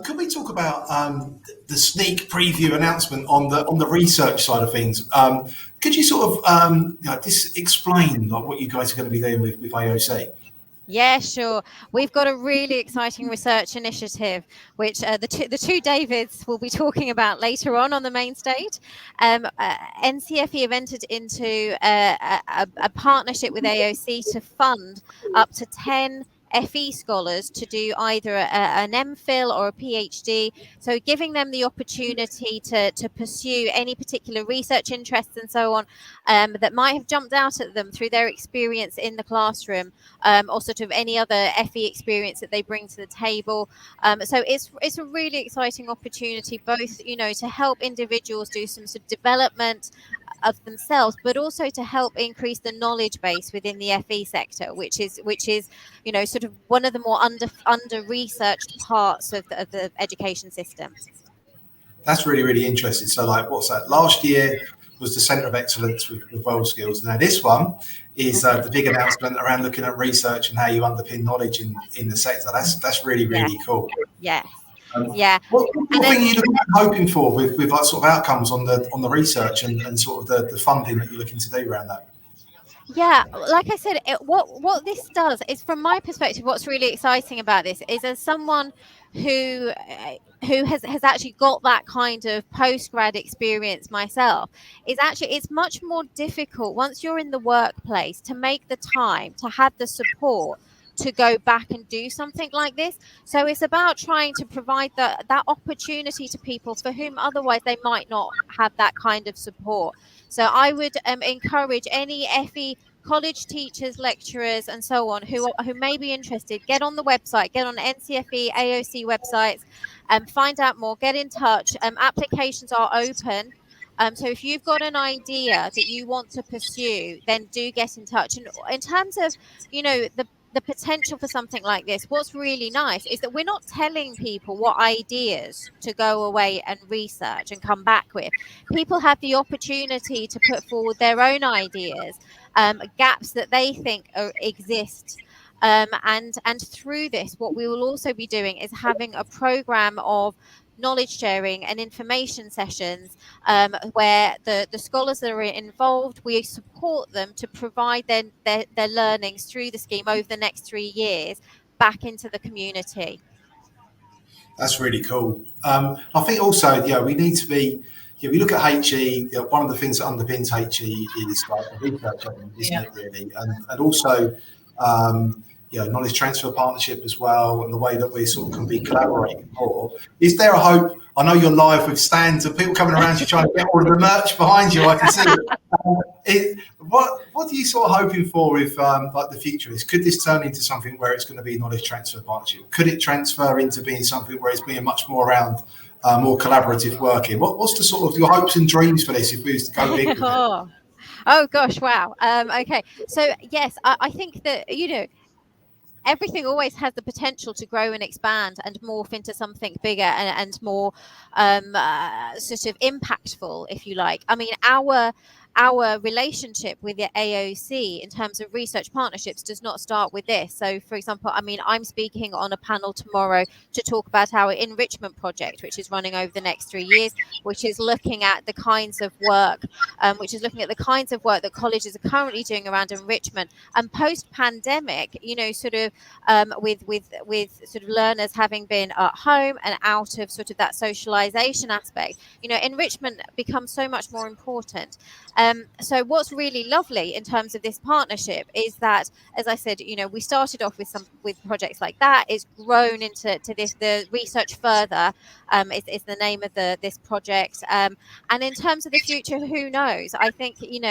Could we talk about the sneak preview announcement on the research side of things? Could you sort of just explain what you guys are going to be doing with AoC? Yeah, sure. We've got a really exciting research initiative, which the two Davids will be talking about later on the main stage. NCFE have entered into a partnership with AoC to fund up to 10 FE scholars to do either an MPhil or a PhD, so giving them the opportunity to pursue any particular research interests and so on that might have jumped out at them through their experience in the classroom, or sort of any other FE experience that they bring to the table. So it's a really exciting opportunity, both to help individuals do some sort of development of themselves, but also to help increase the knowledge base within the FE sector, which is sort of one of the more under researched parts of the education system. That's really, really interesting. So, what's that? Last year was the Centre of Excellence with World Skills. Now, this one is the big announcement around looking at research and how you underpin knowledge in the sector. That's really, really cool. Yeah. What thing are you hoping for with sort of outcomes on the research and sort of the funding that you're looking to do around that? Yeah, like I said, what this does is, from my perspective, what's really exciting about this is, as someone who has actually got that kind of post-grad experience myself, is actually it's much more difficult once you're in the workplace to make the time to have the support to go back and do something like this. So it's about trying to provide that opportunity to people for whom otherwise they might not have that kind of support. So I would encourage any FE college teachers, lecturers, and so on who may be interested, get on the website, get on NCFE, AoC websites, and find out more, get in touch. Applications are open. So if you've got an idea that you want to pursue, then do get in touch. And in terms of, the potential for something like this, what's really nice is that we're not telling people what ideas to go away and research and come back with. People have the opportunity to put forward their own ideas, gaps that they think exist. And through this, what we will also be doing is having a program of knowledge sharing and information sessions, where the scholars that are involved, we support them to provide their learnings through the scheme over the next 3 years back into the community. That's really cool. I think also, we need to be, we look at HE, one of the things that underpins HE is like the research element, isn't it, really? And also, knowledge transfer partnership as well, and the way that we sort of can be collaborating more. Is there a hope? I know you're live with stands and people coming around you trying to get all of the merch behind you. I can see it. What are you sort of hoping for with the future? Could this turn into something where it's going to be knowledge transfer partnership? Could it transfer into being something where it's being much more around more collaborative working? What's the sort of your hopes and dreams for this if we was to go big with it? Oh gosh, wow. Okay, so yes, I think that everything always has the potential to grow and expand and morph into something bigger and more sort of impactful, if you like. I mean, our relationship with the AoC in terms of research partnerships does not start with this. So, for example, I'm speaking on a panel tomorrow to talk about our enrichment project, which is running over the next 3 years, which is looking at the kinds of work, that colleges are currently doing around enrichment. And post-pandemic, with sort of learners having been at home and out of sort of that socialization aspect, enrichment becomes so much more important. So what's really lovely in terms of this partnership is that, as I said, we started off with projects like that. It's grown into the research further. Is the name of this project. And in terms of the future, who knows? I think it's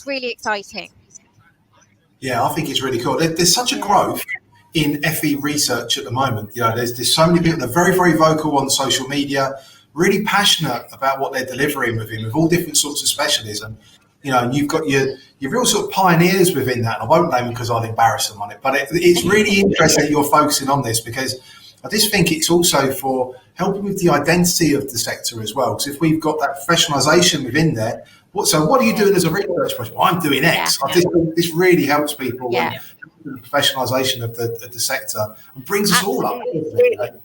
really exciting. Yeah, I think it's really cool. There's such a growth in FE research at the moment. There's so many people that are very, very vocal on social media, really passionate about what they're delivering with all different sorts of specialism. And you've got your real sort of pioneers within that. And I won't name them because I'll embarrass them on it, but it's really interesting that you're focusing on this, because I just think it's also for helping with the identity of the sector as well. Because if we've got that professionalisation within there, what are you doing as a research project? Well, I'm doing X. I just think this really helps people. Yeah. the professionalisation of the sector and brings us all up.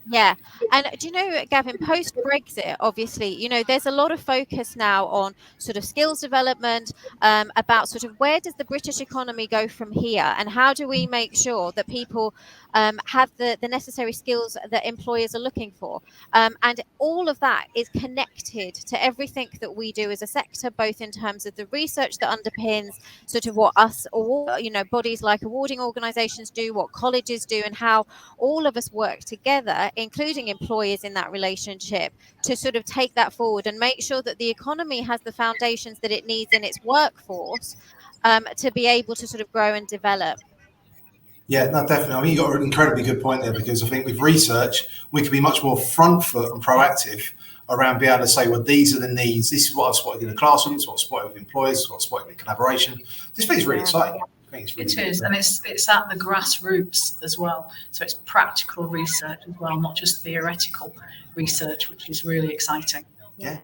Yeah. And do you know, Gavin, post-Brexit, obviously, you know, there's a lot of focus now on sort of skills development, about sort of where does the British economy go from here, and how do we make sure that people have the necessary skills that employers are looking for. And all of that is connected to everything that we do as a sector, both in terms of the research that underpins sort of what us, or, you know, bodies like awarding organisations do, what colleges do, and how all of us work together, including employers in that relationship, to sort of take that forward and make sure that the economy has the foundations that it needs in its workforce to be able to sort of grow and develop. Yeah, no, definitely. I mean, you've got an incredibly good point there, because I think with research, we can be much more front foot and proactive around being able to say, well, these are the needs. This is what I've spotted in the classroom. This is what I've spotted with employers. This is what I've spotted with collaboration. This thing's really exciting. It is, and it's at the grassroots as well. So it's practical research as well, not just theoretical research, which is really exciting. Yeah.